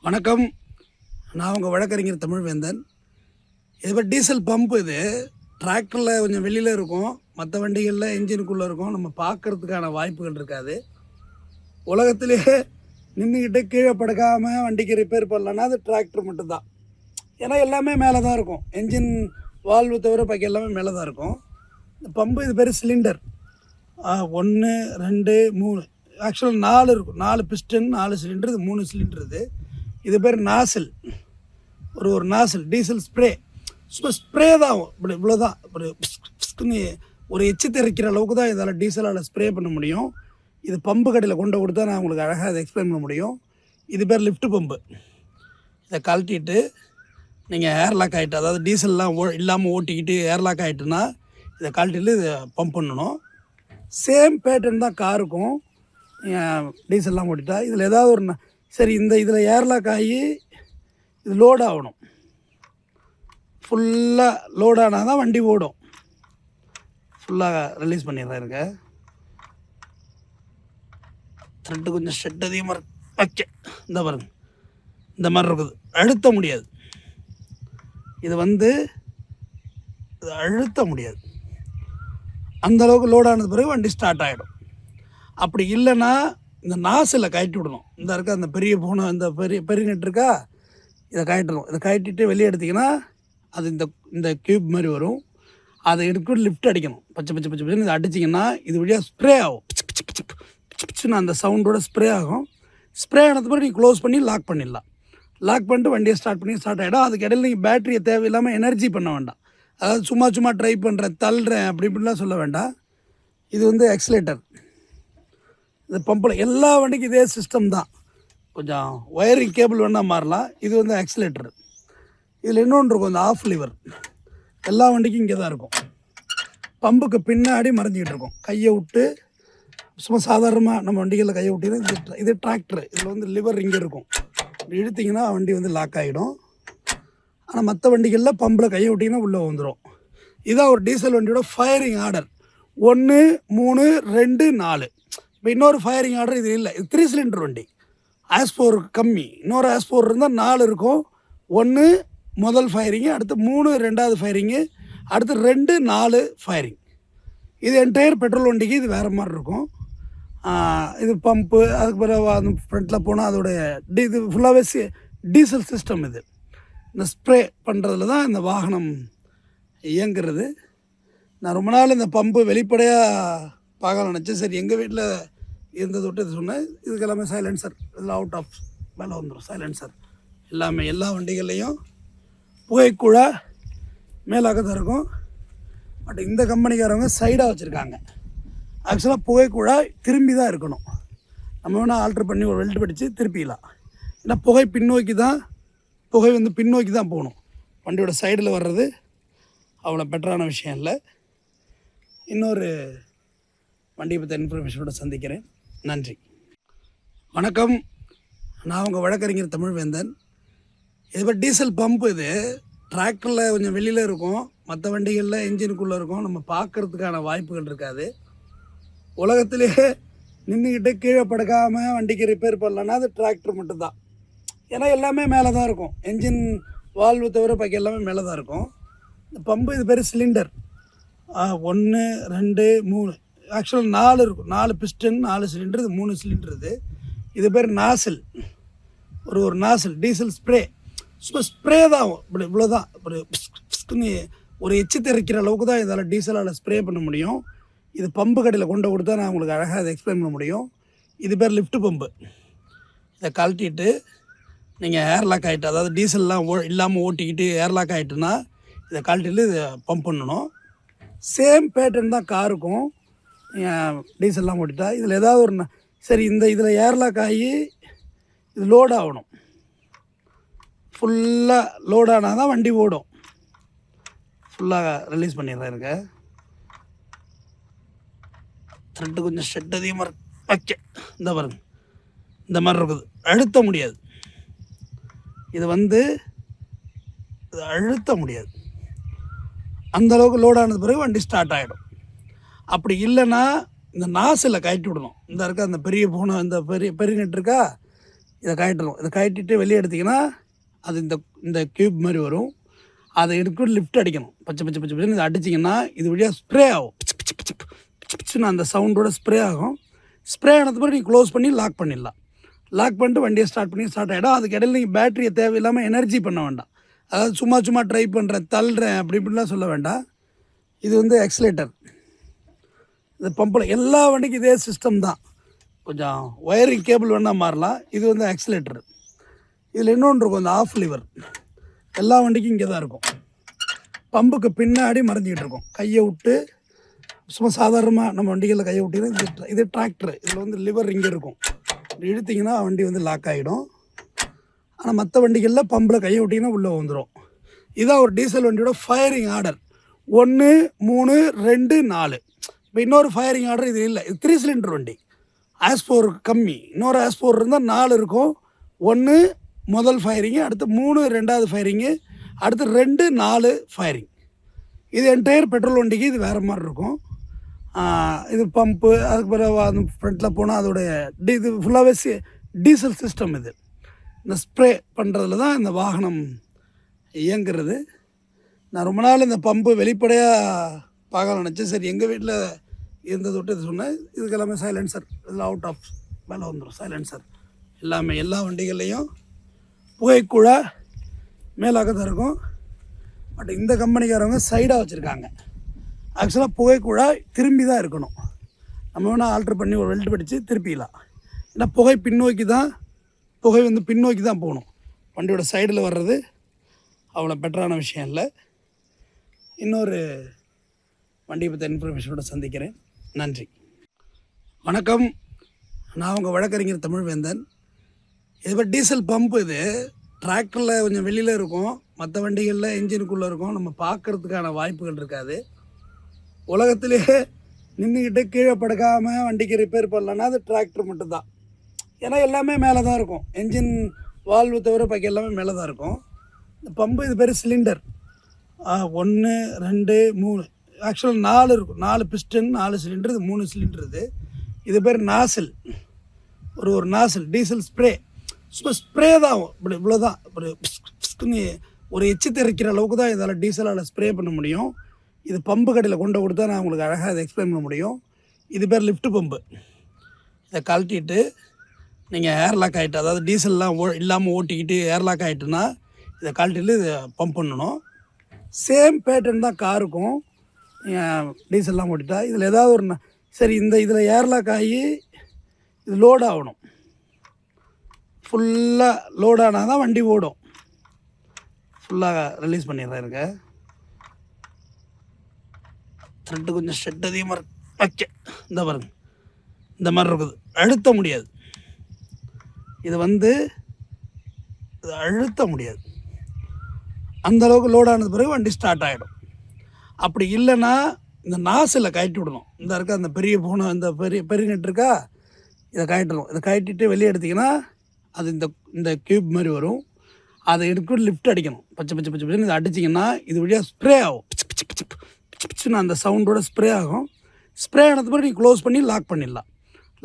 வணக்கம். நான் உங்கள் வழக்கறிஞர் தமிழ்வேந்தன். இது டீசல் பம்ப். இது டிராக்டரில் கொஞ்சம் வெளியில் இருக்கும், மற்ற வண்டிகளில் என்ஜினுக்குள்ளே இருக்கும். நம்ம பார்க்குறதுக்கான வாய்ப்புகள் இருக்காது. உலகத்திலேயே நின்றுக்கிட்டு கீழே படுக்காமல் வண்டிக்கு ரிப்பேர் பண்ணலன்னா அது டிராக்டர் மட்டும்தான். ஏன்னா எல்லாமே மேலே தான் இருக்கும். என்ஜின் வால்வு தவிர பாக்கி எல்லாமே மேலே தான் இருக்கும். இந்த பம்பு இது பேர் சிலிண்டர். 1 2 3 ஆக்சுவலாக 4 இருக்கும். 4 பிஸ்டன், 4 சிலிண்டர், இது 3 சிலிண்டர். இது பேர் நாசில். ஒரு நாசில் டீசல் ஸ்ப்ரே. சும்மா ஸ்ப்ரே தான், இப்படி இவ்வளோதான். இப்படி ஒரு எச்சு தெரிக்கிற அளவுக்கு தான் இதால் டீசலால் ஸ்ப்ரே பண்ண முடியும். இது பம்பு கடையில் கொண்டு கொடுத்தா நான் உங்களுக்கு அழகாக அதை எக்ஸ்பிளைன் பண்ண முடியும். இது பேர் லிஃப்ட் பம்பு. இதை கழட்டிட்டு நீங்கள் ஏர்லாக் ஆகிட்டு, அதாவது டீசல்லாம் இல்லாமல் ஓட்டிக்கிட்டு ஏர்லாக் ஆகிட்டுன்னா இதை கழட்டிட்டு இதை பம்ப் பண்ணணும். சேம் பேட்டர்ன் தான் காருக்கும். டீசல்லாம் ஓட்டிட்டா இதில் ஏதாவது ஒரு சரி, இதில் ஏர்லாக் ஆகி இது லோட் ஆகணும். ஃபுல்லாக லோட் ஆனால் தான் வண்டி ஓடும். ஃபுல்லாக ரிலீஸ் பண்ணிடுறேன். இருக்க த்ரெட்டு கொஞ்சம் ஷெட் அதிகமாக இருக்கு. ஓகே, இந்த பாருங்க, இந்த மாதிரி இருக்குது. அழுத்த முடியாது. இது அழுத்த முடியாது. அந்தளவுக்கு லோட் ஆனது பிறகு வண்டி ஸ்டார்ட் ஆகிடும். அப்படி இல்லைன்னா இந்த நாசில் கழட்டி விடணும். இந்த இருக்க அந்த பெரிய பூனை, இந்த பெரிய நெட் இருக்கா, இதை கழட்டணும். இதை கழட்டிட்டு வெளியே எடுத்திங்கன்னா அது இந்த க்யூப் மாதிரி வரும். அதை எடுத்து லிஃப்ட் அடிக்கணும். பச்சை பச்சை பச்சை பச்சைன்னு இதை அடிச்சிங்கன்னா இது வழியாக ஸ்ப்ரே ஆகும். பிச்சுன்னு அந்த சவுண்டோட ஸ்ப்ரே ஆகும். ஸ்ப்ரே ஆனது பிறகு நீங்கள் க்ளோஸ் பண்ணி லாக் பண்ணிடலாம். லாக் பண்ணிட்டு வண்டியை ஸ்டார்ட் ஆகிடும். அதுக்கு இடையில நீங்கள் பேட்டரியை தேவையில்லாமல் எனர்ஜி பண்ண வேண்டாம். அதாவது சும்மா ட்ரை பண்ணுறேன், தள்ளுறேன் அப்படி இப்படிலாம் சொல்ல வேண்டாம். இது எக்ஸலேட்டர். இந்த பம்பில் எல்லா வண்டிக்கும் இதே சிஸ்டம் தான். கொஞ்சம் ஒயரிங் கேபிள் வேணால் மாறலாம். இது ஆக்சிலேட்டர். இதில் இன்னொன்று இருக்கும், இந்த ஆஃப் லிவர். எல்லா வண்டிக்கும் இங்கே தான் இருக்கும். பம்புக்கு பின்னாடி மறைஞ்சிக்கிட்டு இருக்கும். கையை விட்டு சும்மா சாதாரணமாக நம்ம வண்டிகளில் கையை விட்டிங்கன்னா இது டிராக்டர். இதில் லிவர் இங்கே இருக்கும். இழுத்திங்கன்னா வண்டி லாக் ஆகிடும். ஆனால் மற்ற வண்டிகளில் பம்பில் கையை விட்டிங்கன்னா உள்ளே வந்துடும். இதுதான் ஒரு டீசல் வண்டியோட ஃபயரிங் ஆர்டர். 1 3 2 4. இப்போ இன்னொரு ஃபயரிங் ஆர்டர் இது இல்லை. இது 3 சிலிண்டர் வண்டி. ஆஸ்போர் கம்மி. இன்னொரு ஆஸ்போர் இருந்தால் 4 இருக்கும். 1 முதல் ஃபயரிங்கு, அடுத்து 3 ரெண்டாவது ஃபயரிங்கு, அடுத்து 2 4 ஃபயரிங். இது என்டையர் பெட்ரோல் வண்டிக்கு இது வேறு மாதிரி இருக்கும். இது பம்பு. அதுக்கு பிறகு அந்த ஃப்ரண்ட்டில் போனால் அதோடைய இது ஃபுல்லாகவே டீசல் சிஸ்டம். இந்த ஸ்ப்ரே பண்ணுறதுல தான் இந்த வாகனம் இயங்குறது. நான் ரொம்ப நாள் இந்த பம்பு வெளிப்படையாக பார்க்க நினச்சேன். சரி, எங்கள் வீட்டில் இருந்தது விட்டு இது சொன்னேன். இதுக்கு எல்லாமே சைலன்சர், இதெல்லாம் அவுட் ஆஃப் மேலே வந்துடும். சைலன்சர் எல்லாமே எல்லா வண்டிகள்லேயும் புகைக்குழா மேலாக தான் இருக்கும். பட் இந்த கம்பெனிக்காரவங்க சைடாக வச்சுருக்காங்க. ஆக்சுவலாக புகைக்குழா திரும்பி தான் இருக்கணும். நம்ம வேணால் ஆல்ட்ரு பண்ணி ஒரு வெல்ட் படித்து திருப்பிக்கலாம். ஏன்னா புகை பின்னோக்கி தான் போகணும். வண்டியோட சைடில் வர்றது அவ்வளோ பெட்டரான விஷயம் இல்லை. இன்னொரு வண்டியை பற்றி இன்ஃபர்மேஷனோட சந்திக்கிறேன். நன்றி, வணக்கம். நான் உங்கள் வழக்கறிஞர் தமிழ்வேந்தன். இது டீசல் பம்ப். இது டிராக்டரில் கொஞ்சம் வெளியில் இருக்கும், மற்ற வண்டிகளில் என்ஜினுக்குள்ளே இருக்கும். நம்ம பார்க்குறதுக்கான வாய்ப்புகள் இருக்காது. உலகத்திலேயே நின்றுக்கிட்டு கீழே படுக்காமல் வண்டிக்கு ரிப்பேர் பண்ணலன்னா அது டிராக்டர் மட்டும்தான். ஏன்னா எல்லாமே மேலே தான் இருக்கும். என்ஜின் வால்வு தவிர பாக்கி எல்லாமே மேலே தான் இருக்கும். இந்த பம்பு இது பேர் சிலிண்டர். 1 2 3 ஆக்சுவலாக 4 இருக்கும். 4 பிஸ்டன், 4 சிலிண்டர், இது 3 சிலிண்டர். இது பேர் நாசில். ஒரு நாசில் டீசல் ஸ்ப்ரே. சும்மா ஸ்ப்ரே தான், இப்படி இவ்வளோதான். இப்படி ஒரு எச்சு தெரிக்கிற அளவுக்கு தான் இதால் டீசலால் ஸ்ப்ரே பண்ண முடியும். இது பம்பு கடையில் கொண்டு கொடுத்தா நான் உங்களுக்கு அழகாக அதை எக்ஸ்பிளைன் பண்ண முடியும். இது பேர் லிஃப்ட் பம்பு. இதை கழட்டிட்டு நீங்கள் ஏர்லாக் ஆகிட்டு, அதாவது டீசல்லாம் இல்லாமல் ஓட்டிக்கிட்டு ஏர்லாக் ஆகிட்டுன்னா இதை கழட்டிட்டு இதை பம்ப் பண்ணணும். சேம் பேட்டர்ன் தான் காருக்கும். டீசல்லாம் ஓட்டிட்டா இதில் ஏதாவது ஒரு சரி, இதில் ஏர்லாக் ஆகி இது லோட் ஆகணும். ஃபுல்லாக லோட் ஆனால் தான் வண்டி ஓடும். ஃபுல்லாக ரிலீஸ் பண்ணிடுறேன். இருக்க த்ரெட்டு கொஞ்சம் ஷெட் அதிகமாக இருக்கு. ஓகே, இந்த பாருங்க, இந்த மாதிரி இருக்குது. அழுத்த முடியாது. இது அழுத்த முடியாது. அந்தளவுக்கு லோட் ஆனது பிறகு வண்டி ஸ்டார்ட் ஆகிடும். அப்படி இல்லைன்னா இந்த நாசில் கழட்டி விடணும். இந்த இருக்க அந்த பெரிய பூனை, இந்த பெரிய நெட் இருக்கா, இதை கழட்டணும். இதை கழட்டிட்டு வெளியே எடுத்திங்கன்னா அது இந்த இந்த க்யூப் மாதிரி வரும். அதை எடுத்து லிஃப்ட் அடிக்கணும். பச்சை பச்சை பச்சை பச்சைன்னு இதை அடிச்சிங்கன்னா இது வழியாக ஸ்ப்ரே ஆகும். பிச்சுன்னு அந்த சவுண்டோட ஸ்ப்ரே ஆகும். ஸ்ப்ரே ஆனது பிறகு நீங்கள் க்ளோஸ் பண்ணி லாக் பண்ணிடலாம். லாக் பண்ணிட்டு வண்டியை ஸ்டார்ட் ஆகிடும். அதுக்கு இடையில நீங்கள் பேட்டரியை தேவையில்லாமல் எனர்ஜி பண்ண வேண்டாம். அதாவது சும்மா ட்ரை பண்ணுறேன், தள்ளுறேன் அப்படி இப்படிலாம் சொல்ல வேண்டாம். இது வந்து எக்ஸலேட்டர். இந்த பம்பில் எல்லா வண்டிக்கும் இதே சிஸ்டம் தான். கொஞ்சம் ஒயரிங் கேபிள் வேணால் மாறலாம். இது வந்து ஆக்சிலேட்டர். இதில் இன்னொன்று இருக்கும், இந்த ஆஃப் லிவர். எல்லா வண்டிக்கும் இங்கே தான் இருக்கும். பம்புக்கு பின்னாடி மறைஞ்சிக்கிட்டு இருக்கும். கையை விட்டு சும்மா சாதாரணமாக நம்ம வண்டிகளில் கையை விட்டிங்கன்னா இது டிராக்டர். இதில் வந்து லிவர் இங்கே இருக்கும். இழுத்திங்கன்னா வண்டி வந்து லாக் ஆகிடும். ஆனால் மற்ற வண்டிகளில் பம்பில் கையை விட்டிங்கன்னா உள்ளே வந்துடும். இதுதான் ஒரு டீசல் வண்டியோட ஃபயரிங் ஆர்டர். 1, 3, 2, 4. இப்போ இன்னொரு ஃபயரிங் ஆர்டர் இது இல்லை. இது 3 சிலிண்டர் வண்டி. ஆஸ்போர் கம்மி. இன்னொரு ஆஸ்போர் இருந்தால் 4 இருக்கும். 1 முதல் ஃபயரிங்கு, அடுத்து 3 ரெண்டாவது ஃபயரிங்கு, அடுத்து 2, 4 ஃபயரிங். இது என்டையர் பெட்ரோல் வண்டிக்கு இது வேறு மாதிரி இருக்கும். இது பம்பு. அதுக்கு பிறகு அந்த ஃப்ரண்ட்டில் போனால் அதோடைய இது ஃபுல்லாகவே டீசல் சிஸ்டம். இது இந்த ஸ்ப்ரே பண்ணுறதுல தான் இந்த வாகனம் இயங்குறது. நான் ரொம்ப நாள் இந்த பம்பு வெளிப்படையாக பார்க்க நினச்சேன். சரி, எங்கள் வீட்டில் இருந்தது விட்டு இது சொன்னேன். இதுக்கு எல்லாமே சைலன்சர். இதில் அவுட் ஆஃப் மேலே வந்துடும் சைலன்சர். எல்லாமே எல்லா வண்டிகள்லேயும் புகைக்குழா மேலாக தான் இருக்கும். பட் இந்த கம்பெனிக்காரவங்க சைடாக வச்சுருக்காங்க. ஆக்சுவலாக புகைக்குழா திரும்பி தான் இருக்கணும். நம்ம வேணால் ஆல்ட்ரு பண்ணி ஒரு வெல்ட் படித்து திருப்பிக்கலாம். ஏன்னா புகை பின்னோக்கி தான், புகை வந்து பின்னோக்கி தான் போகணும். வண்டியோட சைடில் வர்றது அவ்வளோ பெட்டரான விஷயம் இல்லை. இன்னொரு வண்டியை பற்றி இன்ஃபர்மேஷனோட சந்திக்கிறேன். நன்றி, வணக்கம். நான் உங்கள் வழக்கறிஞர் தமிழ்வேந்தன். இது மாதிரி டீசல் பம்பு. இது டிராக்டரில் கொஞ்சம் வெளியில் இருக்கும், மற்ற வண்டிகளில் இன்ஜினுக்குள்ளே இருக்கும். நம்ம பார்க்குறதுக்கான வாய்ப்புகள் இருக்காது. உலகத்திலேயே நின்றுக்கிட்டு கீழே படுக்காமல் வண்டிக்கு ரிப்பேர் பண்ணலன்னா அது டிராக்டர் மட்டும்தான். ஏன்னா எல்லாமே மேலே தான் இருக்கும். என்ஜின் வால்வு தவிர பாக்கி எல்லாமே மேலே தான் இருக்கும். இந்த பம்பு இது பேர் சிலிண்டர். 1, 2, 3, ஆக்சுவலாக 4 இருக்கும். 4 பிஸ்டன், 4 சிலிண்டர். இது 3 சிலிண்டர். இது பேர் நாசில். ஒரு நாசில் டீசல் ஸ்ப்ரே. சும்மா ஸ்ப்ரே தான். இப்படி இவ்வளோதான். இப்படி ஒரு எச்சு தெரிக்கிற அளவுக்கு தான் இதால் டீசலால் ஸ்ப்ரே பண்ண முடியும். இது பம்பு கடையில் கொண்டு கொடுத்தா நான் உங்களுக்கு அழகாக இதை எக்ஸ்பிளைன் பண்ண முடியும். இது பேர் லிஃப்ட் பம்பு. இதை கழட்டிட்டு நீங்கள் ஏர்லாக் ஆகிட்டு, அதாவது டீசல்லாம் இல்லாமல் ஓட்டிக்கிட்டு ஏர்லாக் ஆகிட்டுன்னா இதை கழட்டிட்டு இதை பம்ப் பண்ணணும். சேம் பேட்டர்ன் தான் காருக்கும். டீசல்லாம் ஓட்டிட்டா இதில் ஏதாவது ஒரு சரி, இதில் ஏர்லாக் ஆகி இது லோட் ஆகணும். ஃபுல்லாக லோட் ஆனால் தான் வண்டி ஓடும். ஃபுல்லாக ரிலீஸ் பண்ணிடுறேன். இருக்க த்ரெட்டு கொஞ்சம் ஷெட் அதிகமாக இருக்கு. ஓகே, இந்த பாருங்க, இந்த மாதிரி இருக்குது. அழுத்த முடியாது. இது வந்து அழுத்த முடியாது. அந்தளவுக்கு லோட் ஆனது பிறகு வண்டி ஸ்டார்ட் ஆகிடும். அப்படி இல்லைன்னா இந்த நாசில் கழட்டி விடணும். இந்த இருக்க அந்த பெரிய ஃபோனை, இந்த பெரிய நெட் இருக்கா, இதை கழட்டணும். இதை கழட்டிட்டு வெளியே எடுத்திங்கன்னா அது இந்த க்யூப் மாதிரி வரும். அதை எடுத்து லிஃப்ட் அடிக்கணும். பச்சை பச்சை பச்சை பச்சைன்னு இதை அடிச்சிங்கன்னா இது வழியாக ஸ்ப்ரே ஆகும். பிச்சுன்னு அந்த சவுண்டோட ஸ்ப்ரே ஆகும். ஸ்ப்ரே ஆனது பிறகு நீங்கள் க்ளோஸ் பண்ணி லாக் பண்ணிடலாம்.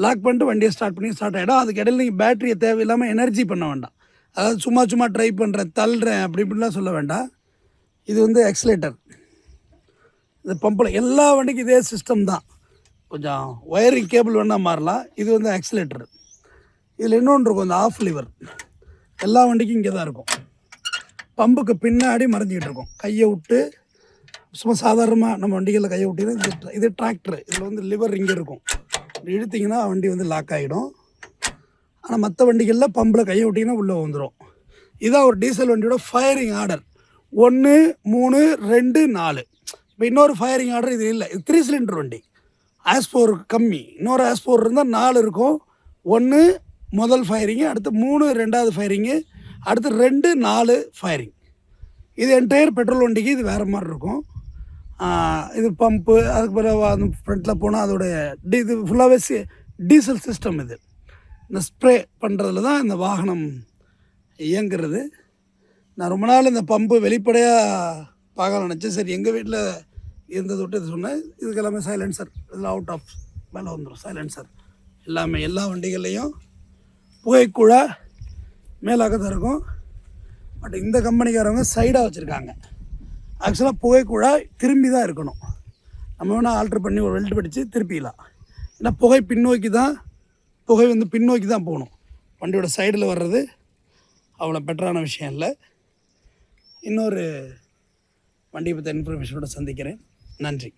லாக் பண்ணிட்டு வண்டியை ஸ்டார்ட் ஆகிடும். அதுக்கு இடையில நீங்கள் பேட்டரியை தேவையில்லாமல் எனர்ஜி பண்ண வேண்டாம். அதாவது சும்மா ட்ரை பண்ணுறேன், தள்ளுறேன் அப்படி இப்படிலாம் சொல்ல வேண்டாம். இது வந்து ஆக்சிலேட்டர். இந்த பம்பில் எல்லா வண்டிக்கும் இதே சிஸ்டம் தான். கொஞ்சம் ஒயரிங் கேபிள் வேணால் மாறலாம். இது வந்து ஆக்சிலேட்டர். இதில் இன்னொன்று இருக்கும், இந்த ஆஃப் லிவர். எல்லா வண்டிக்கும் இங்கே தான் இருக்கும். பம்புக்கு பின்னாடி மறைஞ்சிக்கிட்டு இருக்கும். கையை விட்டு சும்மா சாதாரணமாக நம்ம வண்டிகளில் கையை விட்டிங்கன்னா இது டிராக்டர். இதில் வந்து லிவர் இங்கே இருக்கும். இழுத்திங்கன்னா வண்டி வந்து லாக் ஆகிடும். ஆனால் மற்ற வண்டிகளில் பம்பில் கையை விட்டிங்கன்னா உள்ளே வந்துடும். இதுதான் ஒரு டீசல் வண்டியோட ஃபயரிங் ஆர்டர். 1, 3, 2, 4. இப்போ இன்னொரு ஃபயரிங் ஆர்டர் இது இல்லை. இது 3 சிலிண்டர் வண்டி. ஆஸ்போர் கம்மி. இன்னொரு ஆஸ்போர் இருந்தால் 4 இருக்கும். 1 முதல் ஃபயரிங்கு, அடுத்து 3 ரெண்டாவது ஃபயரிங்கு, அடுத்து 2, 4 ஃபயரிங். இது என்டையர் பெட்ரோல் வண்டிக்கு இது வேறு மாதிரி இருக்கும். இது பம்பு. அதுக்கு பிறகு அந்த ஃப்ரண்ட்டில் போனால் அதோடைய இது ஃபுல்லாகவே டீசல் சிஸ்டம். இது இந்த ஸ்ப்ரே பண்ணுறதுல தான் இந்த வாகனம் இயங்குறது. நான் ரொம்ப நாள் இந்த பம்பு வெளிப்படையாக பார்க்க நினச்சேன். சரி, எங்கள் வீட்டில் இருந்தது விட்டு இது சொன்னேன். இதுக்கு எல்லாமே சைலன்சர். இதில் அவுட் ஆஃப் மேலே வந்துடும் சைலன்சர். எல்லாமே எல்லா வண்டிகள்லேயும் புகைக்குழா மேலாக்க தான் இருக்கும். பட் இந்த கம்பெனிக்காரவங்க சைடாக வச்சுருக்காங்க. ஆக்சுவலாக புகைக்குழாய் திரும்பி தான் இருக்கணும். நம்ம வேணால் ஆல்ட்ரு பண்ணி ஒரு வெல்ட் படித்து திருப்பிடலாம். ஏன்னா புகை பின்னோக்கி தான் பின்னோக்கி தான் போகணும். வண்டியோட சைடில் வர்றது அவ்வளோ பெட்டரான விஷயம் இல்லை. இன்னொரு வண்டியை பற்றி இன்ஃபர்மேஷனோட சந்திக்கிறேன். நன்றி.